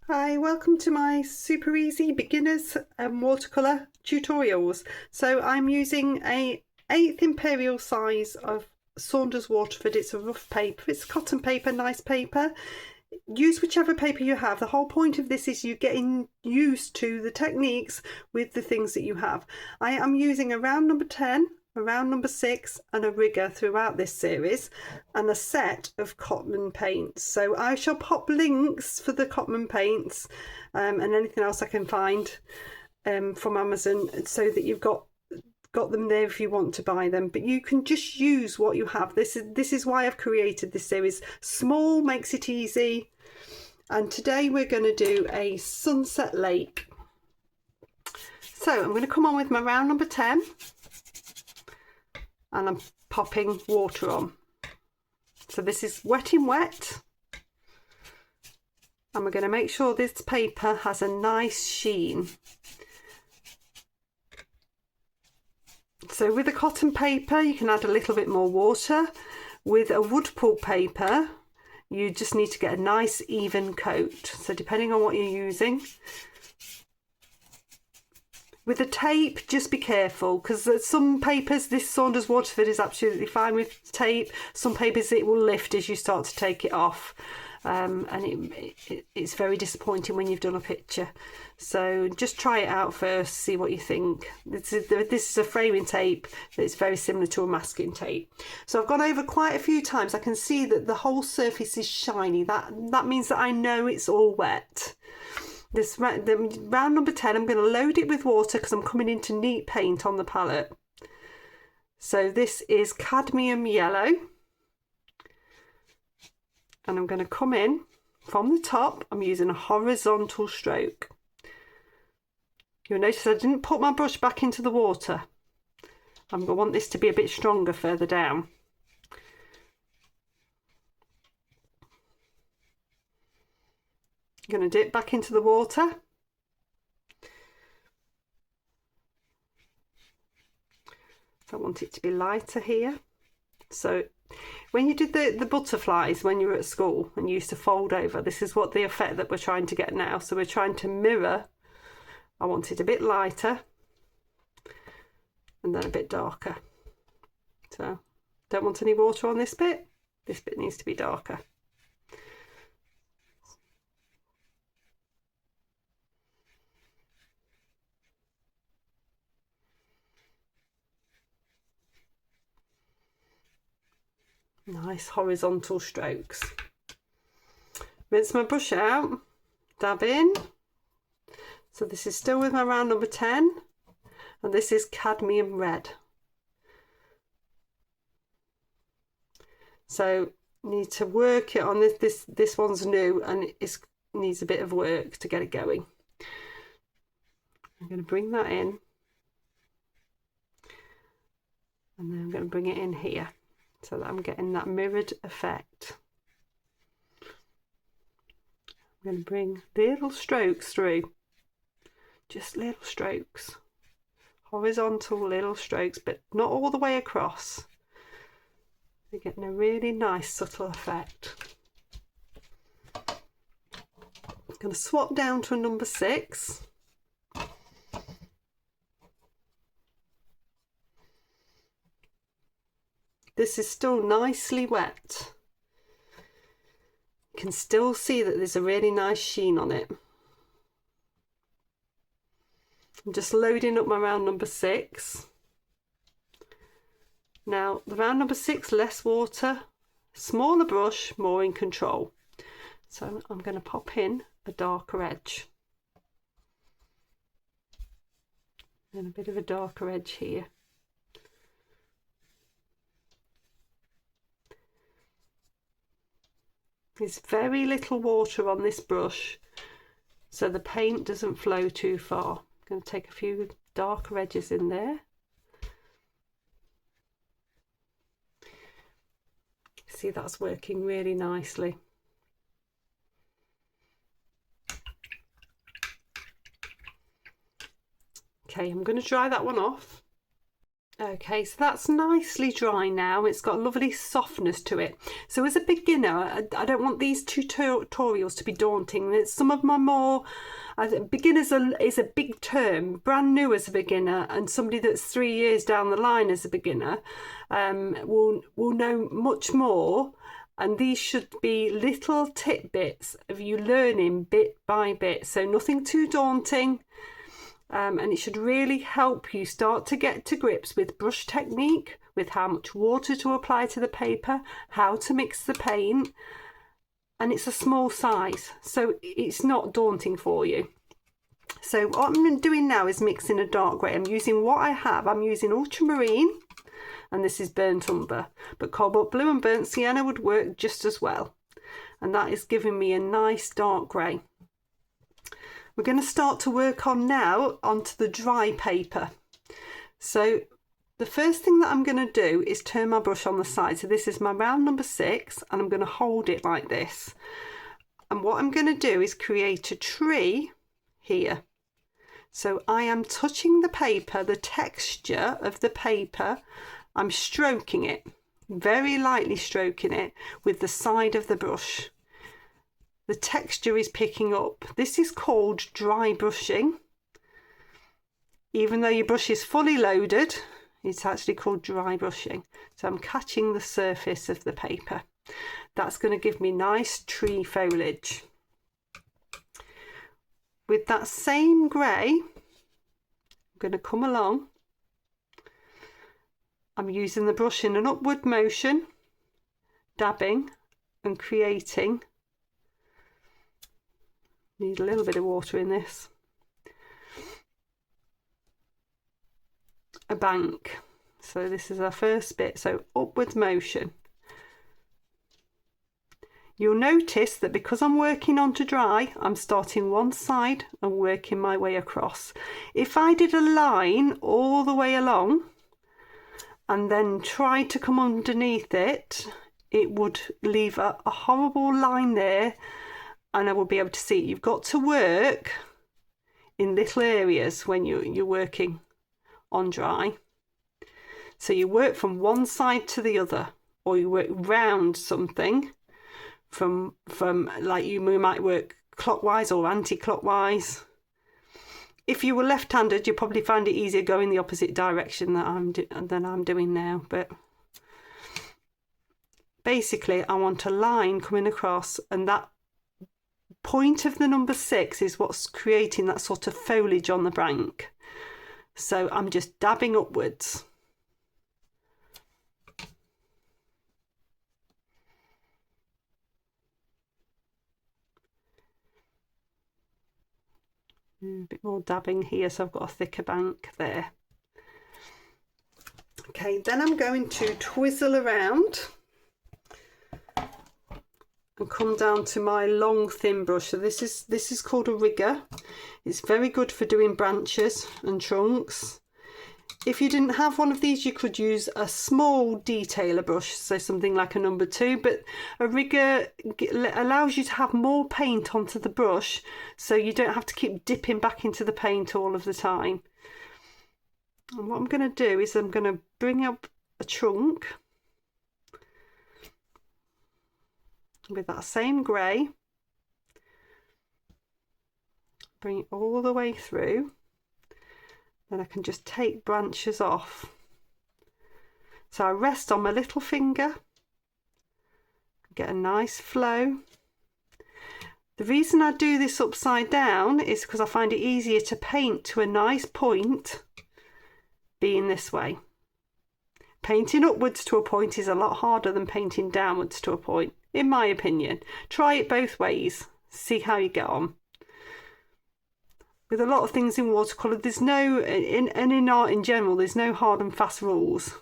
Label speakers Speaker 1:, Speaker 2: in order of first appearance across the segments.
Speaker 1: Hi, welcome to my super easy beginners watercolour tutorials. So I'm using a 1/8 imperial size of Saunders Waterford. It's a rough paper, it's cotton paper, nice paper. Use whichever paper you have. The whole point of this is you getting used to the techniques with the things that you have. I am using a round number 10, a round number 6 and a rigger throughout this series, and a set of Cotman paints. So I shall pop links for the Cotman paints and anything else I can find from Amazon, so that you've got them there if you want to buy them, but you can just use what you have. This is why I've created this series. Small makes it easy. And today we're going to do a sunset lake. So I'm going to come on with my round number 10 and I'm popping water on. So this is wet in wet, and we're going to make sure this paper has a nice sheen. So with a cotton paper you can add a little bit more water. With a wood pulp paper you just need to get a nice even coat, so depending on what you're using. With the tape, just be careful, because some papers, this Saunders Waterford is absolutely fine with tape. Some papers it will lift as you start to take it off, and it's very disappointing when you've done a picture. So just try it out first, see what you think. This is a framing tape that's very similar to a masking tape. So I've gone over quite a few times. I can see that the whole surface is shiny. That means that I know it's all wet. The round number 10, I'm going to load it with water because I'm coming into neat paint on the palette. So this is cadmium yellow, and I'm going to come in from the top. I'm using a horizontal stroke. You'll notice I didn't put my brush back into the water. I'm going to want this to be a bit stronger further down. I'm going to dip back into the water. So I want it to be lighter here. So when you did the butterflies when you were at school and you used to fold over, this is what the effect that we're trying to get now. So we're trying to mirror. I want it a bit lighter and then a bit darker. So don't want any water on this bit. This bit needs to be darker. Nice horizontal strokes. Rinse my brush out, dab in. So this is still with my round number 10, and this is cadmium red. So need to work it on this. This one's new and it needs a bit of work to get it going. I'm going to bring that in, and then I'm going to bring it in here, so that I'm getting that mirrored effect. I'm going to bring little strokes through, just little strokes, horizontal little strokes, but not all the way across. You're getting a really nice subtle effect. I'm going to swap down to a number 6. This is still nicely wet. You can still see that there's a really nice sheen on it. I'm just loading up my round number 6. Now the round number 6, less water, smaller brush, more in control. So I'm going to pop in a darker edge. And a bit of a darker edge here. There's very little water on this brush, so the paint doesn't flow too far. I'm going to take a few darker edges in there. See, that's working really nicely. Okay, I'm going to dry that one off. Okay, so that's nicely dry now. It's got a lovely softness to it. So as a beginner, I don't want these tutorials to be daunting. Some of my more beginners is a big term. Brand new as a beginner, and somebody that's 3 years down the line as a beginner will know much more. And these should be little tidbits of you learning bit by bit. So nothing too daunting. And it should really help you start to get to grips with brush technique, with how much water to apply to the paper, how to mix the paint. And it's a small size, so it's not daunting for you. So what I'm doing now is mixing a dark grey. I'm using what I have. I'm using ultramarine, and this is burnt umber, but cobalt blue and burnt sienna would work just as well. And that is giving me a nice dark grey. We're going to start to work on now onto the dry paper. So the first thing that I'm going to do is turn my brush on the side. So this is my round number 6, and I'm going to hold it like this. And what I'm going to do is create a tree here. So I am touching the paper, the texture of the paper. I'm stroking it, very lightly stroking it with the side of the brush. The texture is picking up. This is called dry brushing. Even though your brush is fully loaded, it's actually called dry brushing. So I'm catching the surface of the paper. That's going to give me nice tree foliage. With that same grey, I'm going to come along. I'm using the brush in an upward motion, dabbing and creating. Need a little bit of water in this. A bank. So this is our first bit. So upwards motion. You'll notice that because I'm working on to dry, I'm starting one side and working my way across. If I did a line all the way along and then tried to come underneath it, it would leave a horrible line there. And I will be able to see it. You've got to work in little areas when you're working on dry. So you work from one side to the other, or you work round something from like you might work clockwise or anti-clockwise. If you were left-handed, you'd probably find it easier going the opposite direction than I'm doing now. But basically, I want a line coming across, and that point of the number 6 is what's creating that sort of foliage on the bank. So I'm just dabbing upwards. A bit more dabbing here, so I've got a thicker bank there. Okay, then I'm going to twizzle around and come down to my long thin brush. So this is called a rigger. It's very good for doing branches and trunks. If you didn't have one of these, you could use a small detailer brush, so something like a number 2, but a rigger allows you to have more paint onto the brush, so you don't have to keep dipping back into the paint all of the time. And what I'm going to do is I'm going to bring up a trunk with that same grey, bring it all the way through, then I can just take branches off. So I rest on my little finger, get a nice flow. The reason I do this upside down is because I find it easier to paint to a nice point being this way. Painting upwards to a point is a lot harder than painting downwards to a point, in my opinion. Try it both ways, see how you get on. With a lot of things in watercolour, there's no, in art in general, there's no hard and fast rules.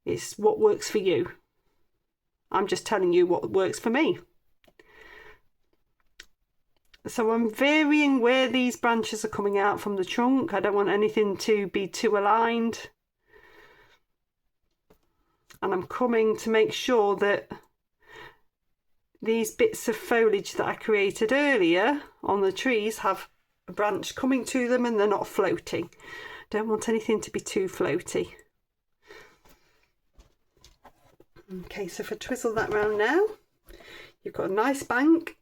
Speaker 1: It's what works for you. I'm just telling you what works for me. So I'm varying where these branches are coming out from the trunk. I don't want anything to be too aligned. And I'm coming to make sure that these bits of foliage that I created earlier on the trees have a branch coming to them and they're not floating. Don't want anything to be too floaty. Okay, so if I twizzle that round now, you've got a nice bank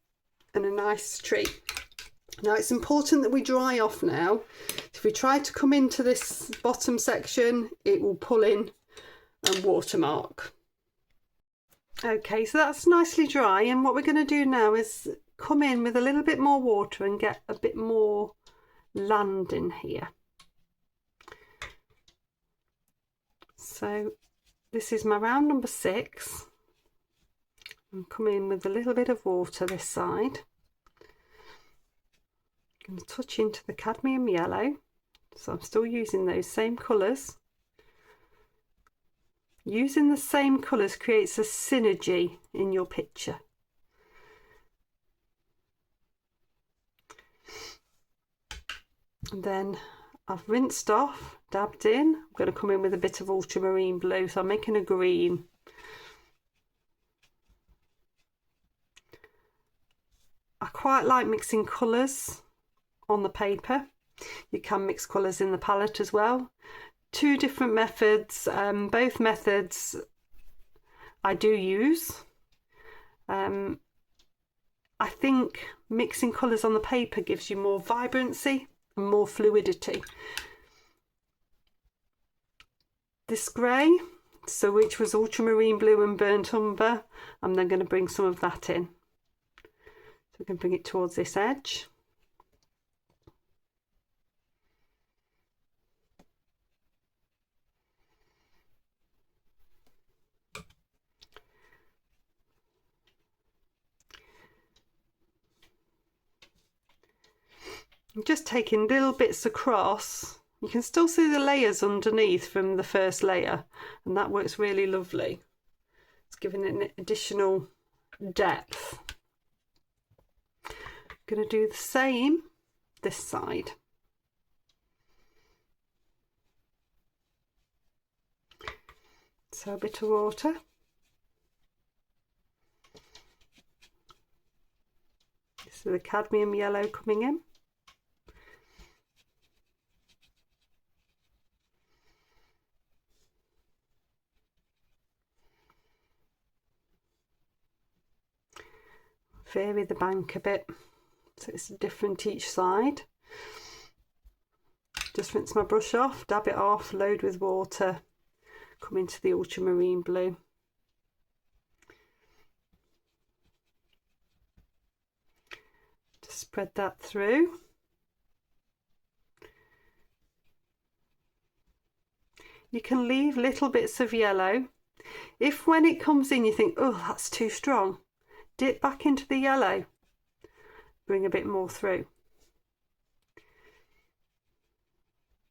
Speaker 1: and a nice tree. Now it's important that we dry off now. If we try to come into this bottom section, it will pull in and watermark. Okay, so that's nicely dry, and what we're going to do now is come in with a little bit more water and get a bit more land in here. So this is my round number 6. I'm coming in with a little bit of water this side. I'm going to touch into the cadmium yellow, so I'm still using those same colours. Using the same colours creates a synergy in your picture. And then I've rinsed off, dabbed in. I'm going to come in with a bit of ultramarine blue, so I'm making a green. I quite like mixing colours on the paper. You can mix colours in the palette as well. 2 different methods, both methods I do use. I think mixing colours on the paper gives you more vibrancy and more fluidity. This grey, so which was ultramarine blue and burnt umber, I'm then going to bring some of that in. So we can bring it towards this edge. I'm just taking little bits across. You can still see the layers underneath from the first layer, and that works really lovely. It's giving it an additional depth. I'm going to do the same this side. So a bit of water. This is the cadmium yellow coming in. Vary the bank a bit so it's different each side. Just rinse my brush off, dab it off, load with water, come into the ultramarine blue. Just spread that through. You can leave little bits of yellow. If when it comes in you think, oh, that's too strong, dip back into the yellow, bring a bit more through.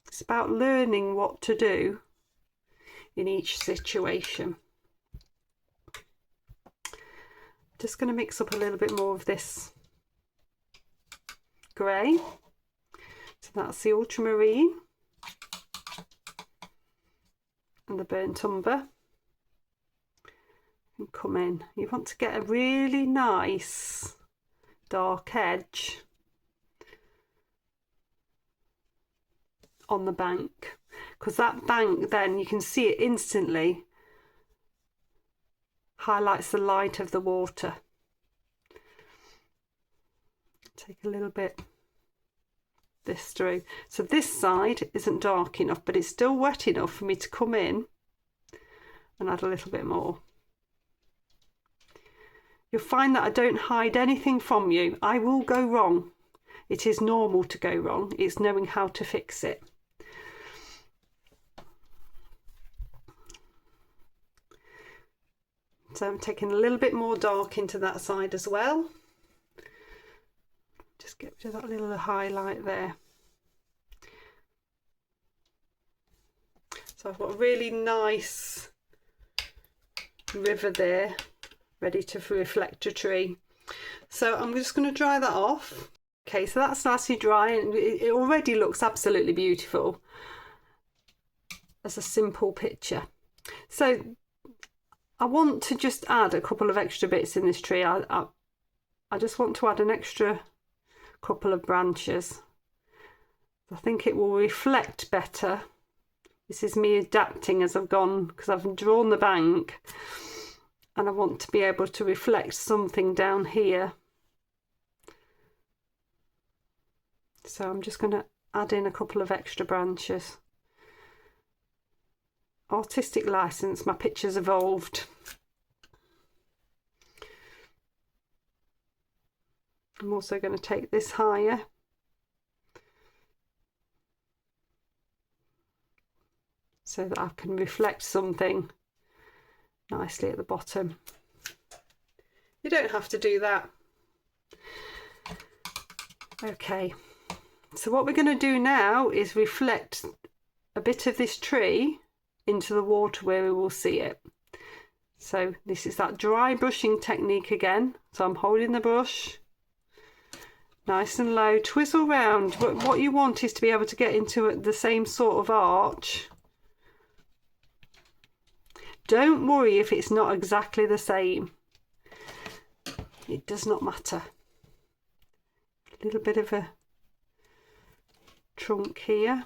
Speaker 1: It's about learning what to do in each situation. Just going to mix up a little bit more of this grey. So that's the ultramarine and the burnt umber. And come in. You want to get a really nice dark edge on the bank, because that bank then you can see it instantly highlights the light of the water. Take a little bit this through. So this side isn't dark enough, but it's still wet enough for me to come in and add a little bit more. You'll find that I don't hide anything from you. I will go wrong. It is normal to go wrong. It's knowing how to fix it. So I'm taking a little bit more dark into that side as well. Just get rid of that little highlight there. So I've got a really nice river there, ready to reflect a tree. So I'm just going to dry that off. Okay, so that's nicely dry and it already looks absolutely beautiful as a simple picture. So I want to just add a couple of extra bits in this tree. I just want to add an extra couple of branches. I think it will reflect better. This is me adapting as I've gone, because I've drawn the bank. and I want to be able to reflect something down here. So I'm just going to add in a couple of extra branches. Artistic license, my picture's evolved. I'm also going to take this higher. So that I can reflect something nicely at the bottom. You don't have to do that. Okay, so what we're going to do now is reflect a bit of this tree into the water where we will see it. So this is that dry brushing technique again. So I'm holding the brush nice and low, twizzle round. But what you want is to be able to get into the same sort of arch. Don't worry if it's not exactly the same. It does not matter. A little bit of a trunk here,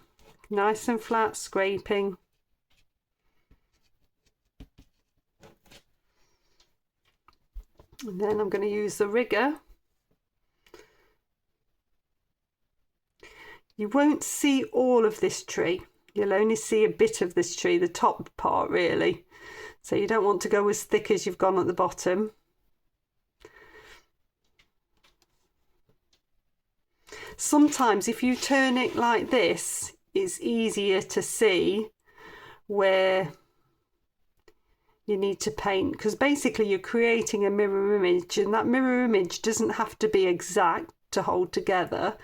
Speaker 1: nice and flat, scraping. And then I'm going to use the rigger. You won't see all of this tree. You'll only see a bit of this tree, the top part really. So you don't want to go as thick as you've gone at the bottom. Sometimes if you turn it like this, it's easier to see where you need to paint, because basically you're creating a mirror image, and that mirror image doesn't have to be exact to hold together,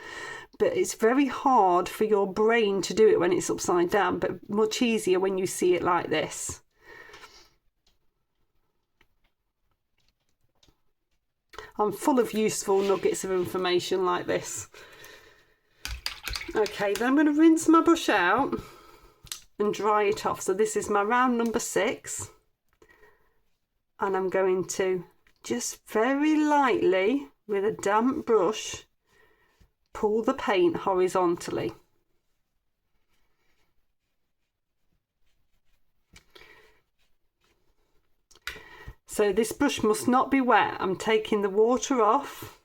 Speaker 1: but it's very hard for your brain to do it when it's upside down, but much easier when you see it like this. I'm full of useful nuggets of information like this. Okay, then I'm going to rinse my brush out and dry it off. So this is my round number 6. And I'm going to just very lightly, with a damp brush, pull the paint horizontally. So this brush must not be wet. I'm taking the water off,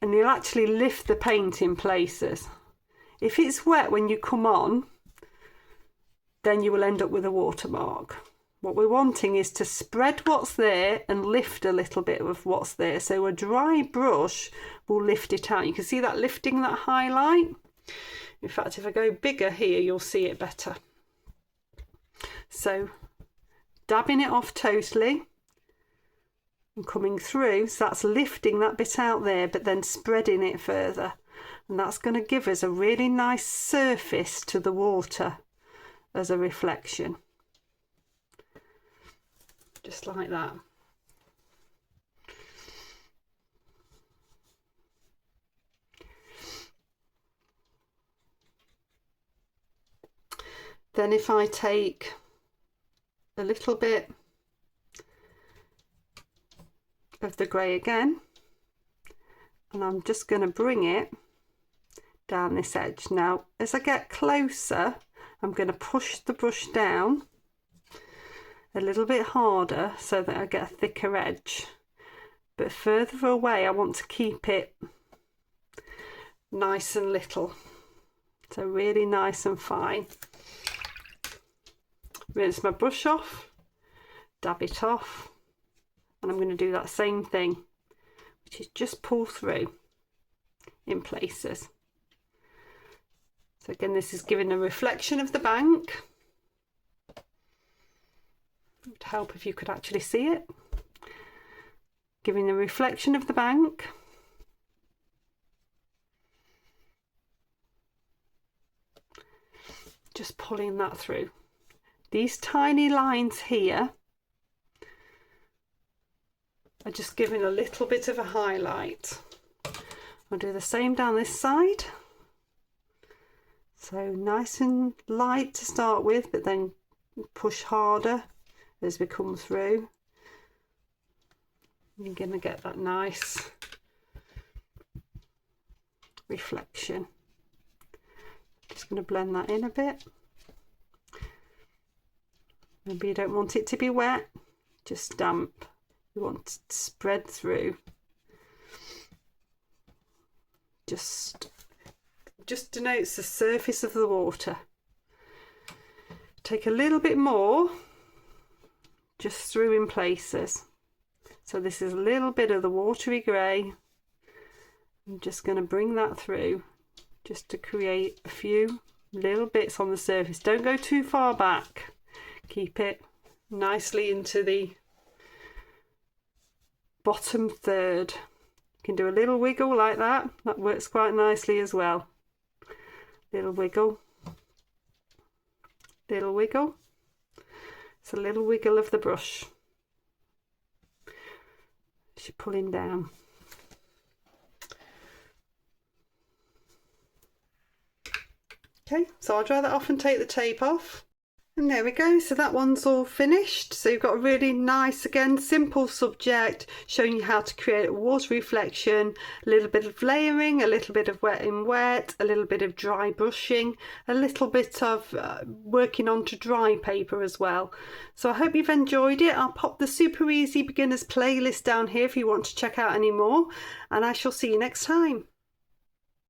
Speaker 1: and you'll actually lift the paint in places. If it's wet when you come on, then you will end up with a watermark. What we're wanting is to spread what's there and lift a little bit of what's there. So a dry brush will lift it out. You can see that lifting, that highlight. In fact, if I go bigger here, you'll see it better. So dabbing it off totally and coming through, so that's lifting that bit out there, but then spreading it further, and that's going to give us a really nice surface to the water as a reflection, just like that. Then if I take a little bit of the grey again, and I'm just going to bring it down this edge. Now as I get closer, I'm going to push the brush down a little bit harder so that I get a thicker edge, but further away I want to keep it nice and little, so really nice and fine. Rinse my brush off, dab it off, and I'm going to do that same thing, which is just pull through in places. So again, this is giving a reflection of the bank. It would help if you could actually see it. Giving the reflection of the bank. Just pulling that through. These tiny lines here are just giving a little bit of a highlight. I'll do the same down this side. So nice and light to start with, but then push harder as we come through. You're going to get that nice reflection. Just going to blend that in a bit. Maybe you don't want it to be wet, just damp. You want to spread through. Just denotes the surface of the water. Take a little bit more just through in places. So this is a little bit of the watery grey. I'm just going to bring that through just to create a few little bits on the surface. Don't go too far back. Keep it nicely into the bottom third. You can do a little wiggle like that. That works quite nicely as well. Little wiggle. Little wiggle. It's a little wiggle of the brush as you're pulling down. Okay, so I'll dry that off and take the tape off. And there we go, so that one's all finished. So you've got a really nice, again, simple subject showing you how to create a water reflection, a little bit of layering, a little bit of wet in wet, a little bit of dry brushing, a little bit of working onto dry paper as well. So I hope you've enjoyed it. I'll pop the Super Easy Beginners playlist down here if you want to check out any more, and I shall see you next time.